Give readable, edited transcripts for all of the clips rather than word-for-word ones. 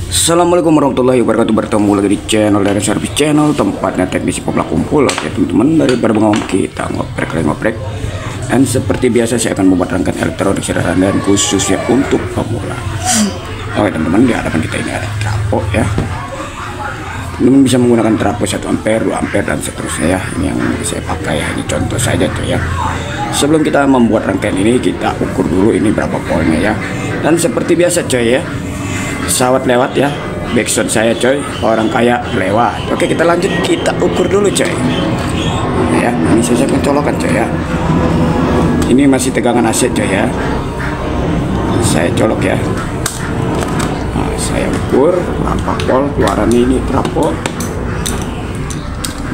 Assalamualaikum warahmatullahi wabarakatuh. Bertemu lagi di channel dari Service Channel, tempatnya teknisi pemula kumpul. Oke teman-teman, daripada bengong kita ngoprek. Dan seperti biasa saya akan membuat rangkaian elektronik sederhana dan khususnya untuk pemula. Oke teman-teman, di hadapan kita ini ada trafo ya. Teman-teman bisa menggunakan trafo 1 ampere, 2 ampere dan seterusnya ya. Ini yang saya pakai ya, ini contoh saja tuh ya. Sebelum kita membuat rangkaian ini, kita ukur dulu ini berapa voltnya ya. Dan seperti biasa coy ya, pesawat lewat ya, backsound saya coy, orang kaya lewat. Oke kita lanjut, kita ukur dulu coy ya. Ini saya akan colokan coy ya, ini masih tegangan AC coy ya, saya colok ya. Nah, saya ukur berapa volt keluaran ini trafo.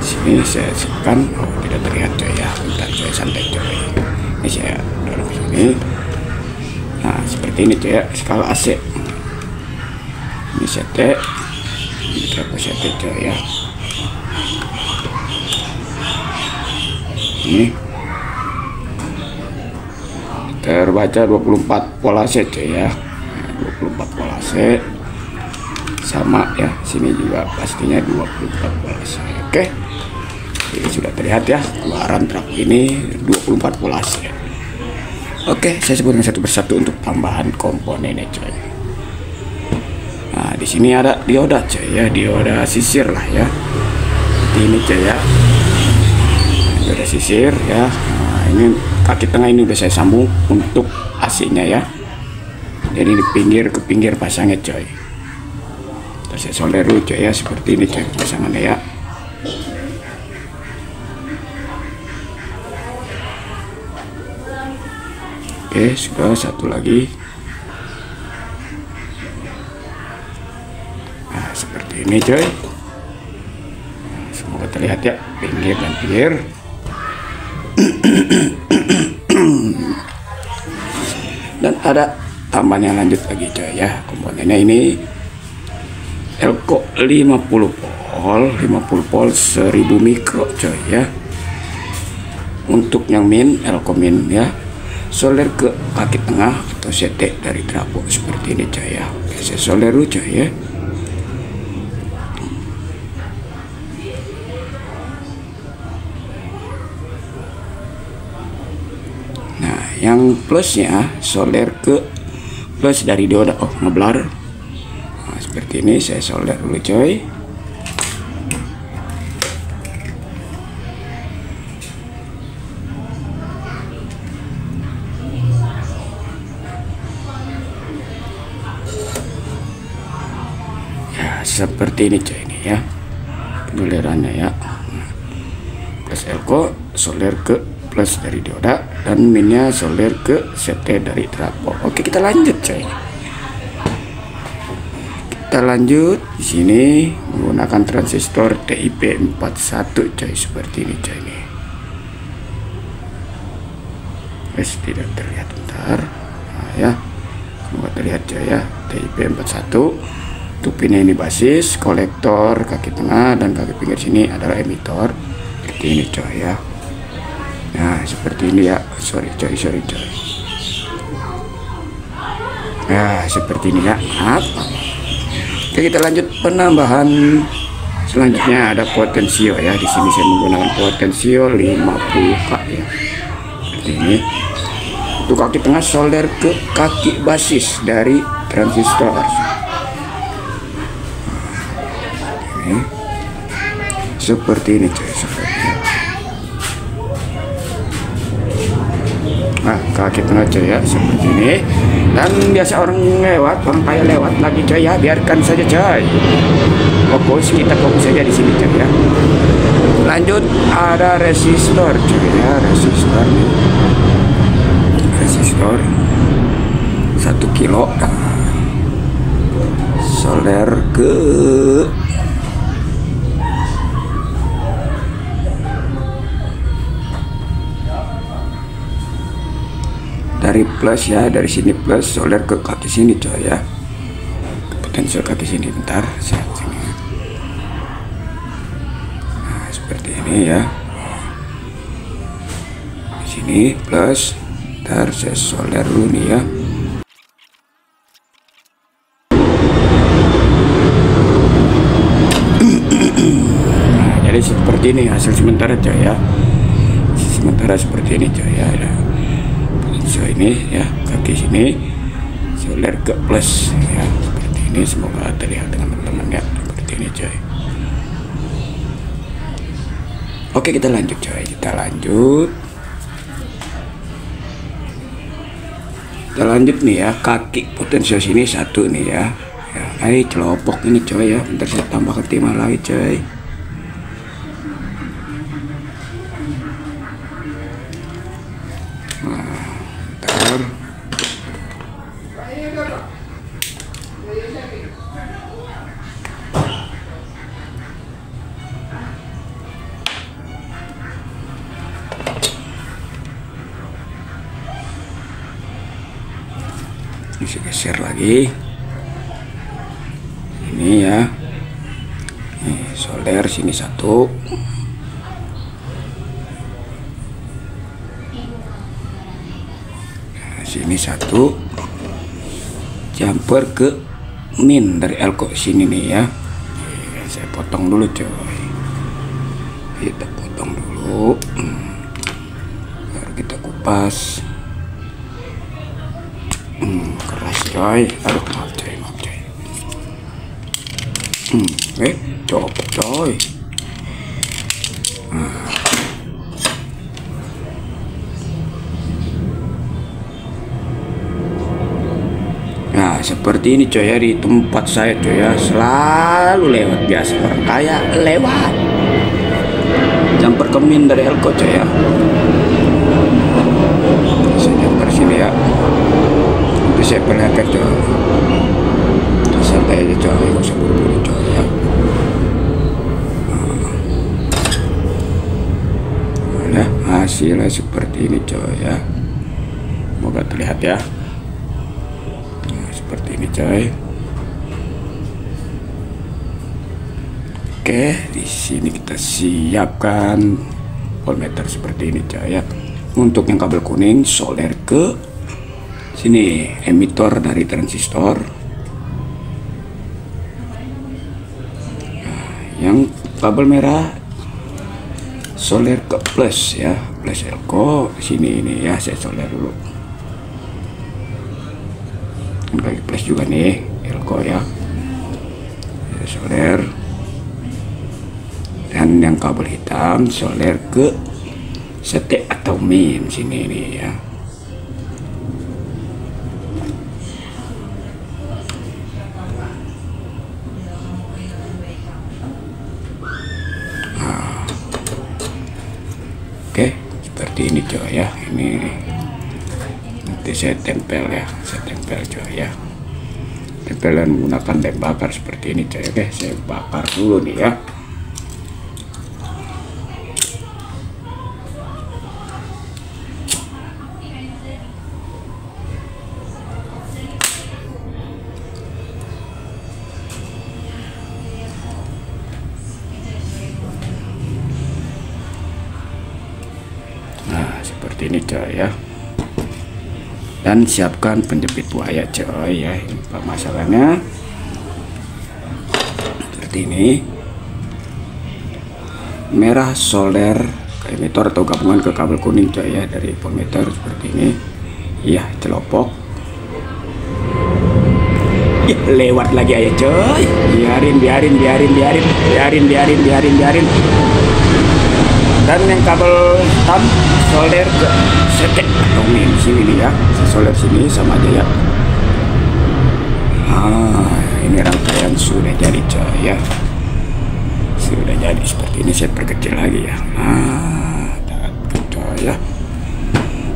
Sini saya sekan, oh tidak terlihat coy ya, bentar coy, santai coy. Ini saya dorong ke sini. Nah seperti ini coy ya, skala AC. Ini sete, ini trafo sete coy ya. Ini terbaca 24 volt AC coy ya, 24 volt AC sama ya. Sini juga pastinya 24 volt AC. Oke, ini sudah terlihat ya, keluaran trafo ini 24 volt AC. Oke, saya sebutkan satu persatu untuk tambahan komponennya coy. Nah, di sini ada dioda coy ya, dioda sisir lah ya. Seperti ini coy ya. Dioda sisir ya. Nah, ini kaki tengah ini udah saya sambung untuk AC-nya ya. Jadi di pinggir ke pinggir pasangnya coy. Terus saya solder dulu coy ya, seperti ini coy pasangannya ya. Oke, sudah satu lagi. Seperti ini coy, semoga terlihat ya, pinggir dan pinggir. Dan ada tambahan yang lanjut lagi coy ya, komponennya ini Elko 50 volt 1000 mikro coy ya. Untuk yang min, Elko min ya, solder ke kaki tengah atau CT dari trafo seperti ini coy ya. Oke, saya solder dulu coy ya. Yang plusnya solder ke plus dari dioda, oh ngeblar. Nah, seperti ini saya solder dulu coy. Ya seperti ini coy ini ya, pendolerannya ya. Plus Elko solder ke plus dari dioda dan minnya solder ke CT dari trafo. Oke kita lanjut coy. Kita lanjut di sini menggunakan transistor TIP 41 coy, seperti ini coy ini. Wes tidak terlihat, bentar. Nah, ya semoga terlihat coy ya, TIP 41. Untuk pinnya ini basis, kolektor kaki tengah dan kaki pinggir sini adalah emitor. Seperti ini coy ya. Nah seperti ini ya, sorry coy. Ya seperti ini ya. Oke kita lanjut penambahan selanjutnya. Ada potensio ya, di sini saya menggunakan potensio 50K ya, seperti ini. Untuk kaki tengah solder ke kaki basis dari transistor. Ini seperti ini coy, seperti ini. Nah kaki tengah coy ya, seperti ini. Dan biasa orang lewat, orang kaya lewat lagi coy ya, biarkan saja coy. Kita fokus saja di sini coy ya. Lanjut ada resistor coy ya, resistor 1 kilo. Solder ke dari plus ya, dari sini plus, solder ke kaki sini coy ya, potensial kaki sini. Bentar saya sini. Nah seperti ini ya, di sini plus. Bentar saya solder dulu nih ya. seperti ini hasil sementara coy ya. Sementara seperti ini coy ya. So ini ya kaki sini solder ke plus ya seperti ini, semoga terlihat dengan teman-teman ya seperti ini coy. Oke, kita lanjut coy, kita lanjut nih ya. Kaki potensial sini satu nih ya. Ini celopok ini coy ya, bentar saya tambahkan timah lagi coy. Bisa geser lagi ini ya. Nih, solder sini satu, nah, sini satu, jumper ke min dari elko sini nih ya. Saya potong dulu coy, kita potong dulu, baru kita kupas. Keras coy, aduh maaf coy. Copot coy. Nah seperti ini coy ya, di tempat saya coy ya selalu lewat, biasa orang kaya lewat jumper kemin dari elko coy ya. Saya jumper sini ya, itu saya perlihatkan coy, santai aja coy, gak usah buru-buru coy ya. Nah, hasilnya seperti ini coy ya, semoga terlihat ya. Nah, seperti ini coy. Oke, di sini kita siapkan voltmeter seperti ini coy ya. Untuk yang kabel kuning solder ke sini emitor dari transistor. Nah, yang kabel merah solder ke plus ya, plus elko sini ini ya. Saya solder dulu, bagi plus juga nih elko ya, saya solder. Dan yang kabel hitam solder ke setek atau min sini nih ya. Oke, seperti ini coy ya. Ini nanti saya tempel ya, saya tempel coy ya. Tempelan menggunakan lem bakar seperti ini coy. Oke, saya bakar dulu nih ya. Seperti ini coy ya. Dan siapkan penjepit buaya coy ya. Ini pemasangannya seperti ini. Merah solder ke emitor atau gabungan ke kabel kuning coy ya, dari voltmeter seperti ini ya. Celopok ya, lewat lagi aja coy. Biarin. Dan yang kabel hitam solder ke setek atau min sini nih ya. Saya solder sini sama aja ya. Ini rangkaian sudah jadi coy ya, sudah jadi seperti ini. Saya perkecil lagi ya. Coy ya.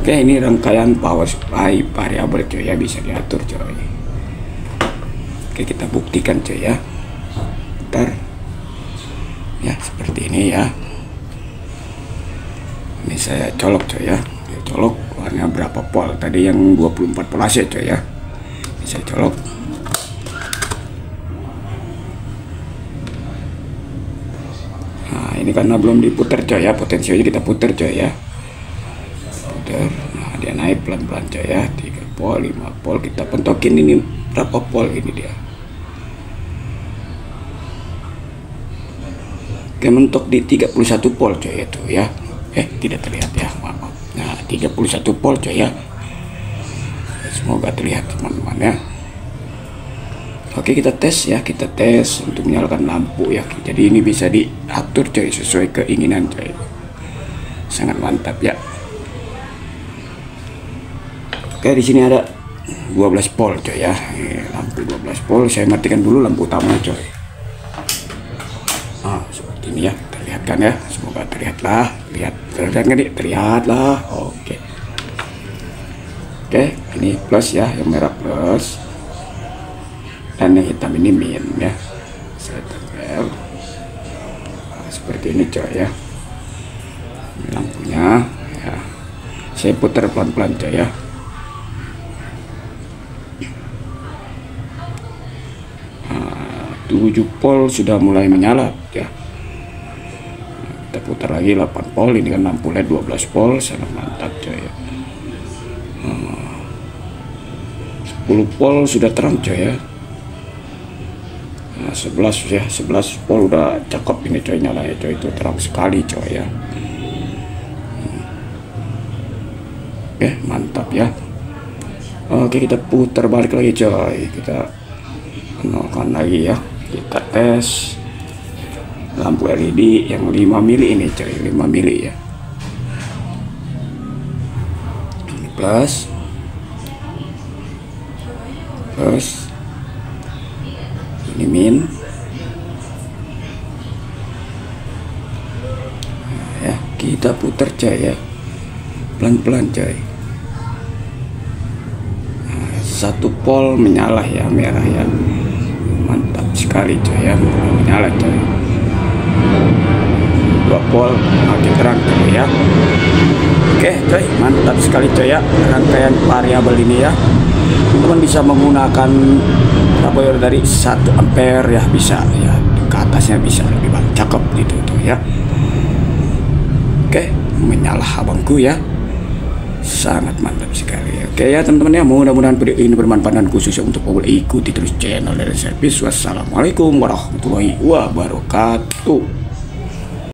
Oke, ini rangkaian power supply variabel coy ya, bisa diatur coy. Oke, kita buktikan coy ya. Bentar ya, seperti ini ya. Ini saya colok coy ya, saya colok warnanya berapa volt tadi, yang 24 volt AC coy ya. Ini saya colok. Nah ini karena belum diputar coy ya, potensinya kita putar coy ya, putar. Nah dia naik pelan-pelan coy ya, 3 volt 5 volt. Kita pentokin ini berapa volt, ini dia. Oke, Oke, mentok di 31 volt coy itu ya. Tidak terlihat ya, maaf. Nah, 31 volt coy ya. Semoga terlihat teman-teman ya. Oke, kita tes ya, kita tes untuk menyalakan lampu ya. Jadi ini bisa diatur coy sesuai keinginan coy. Sangat mantap ya. Oke, di sini ada 12 volt coy ya. Lampu 12 volt. Saya matikan dulu lampu utama coy. Seperti ini ya, terlihat kan ya. Semoga terlihatlah, terlihat kan nih, terlihatlah. Oke, ini plus ya, yang merah plus. Dan yang hitam ini min ya. Saya tempel seperti ini coy ya. Ini lampunya ya. Saya putar pelan-pelan coy ya. Nah, 7 volt sudah mulai menyala ya. Kita putar lagi 8 volt. Ini kan lampu LED 12 volt, sangat mantap coy ya. 10 volt sudah terang coy ya. 11 ya, 11 volt udah cakep ini coy, nyalanya coy, itu terang sekali coy ya. Oke, mantap ya. Oke, kita putar balik lagi coy, kita nolkan lagi ya. Kita tes lampu LED yang 5 mili ini coy, 5 mili ya. Ini plus ini min. Nah, ya, kita putar coy ya, pelan-pelan coy. Nah, 1 volt menyala ya, merah ya, mantap sekali coy ya, menyala coy. 2 volt makin terang coy ya. Oke coy, mantap sekali coy ya, rangkaian variabel ini ya. Teman-teman bisa menggunakan power dari 1 ampere ya, bisa ya, ke atasnya bisa lebih banyak, cakep gitu tuh ya. Oke, menyala abangku ya, sangat mantap sekali. Oke ya teman-teman ya, mudah-mudahan video ini bermanfaat dan khususnya untuk power. Ikuti terus channel dari servis. Wassalamualaikum warahmatullahi wabarakatuh.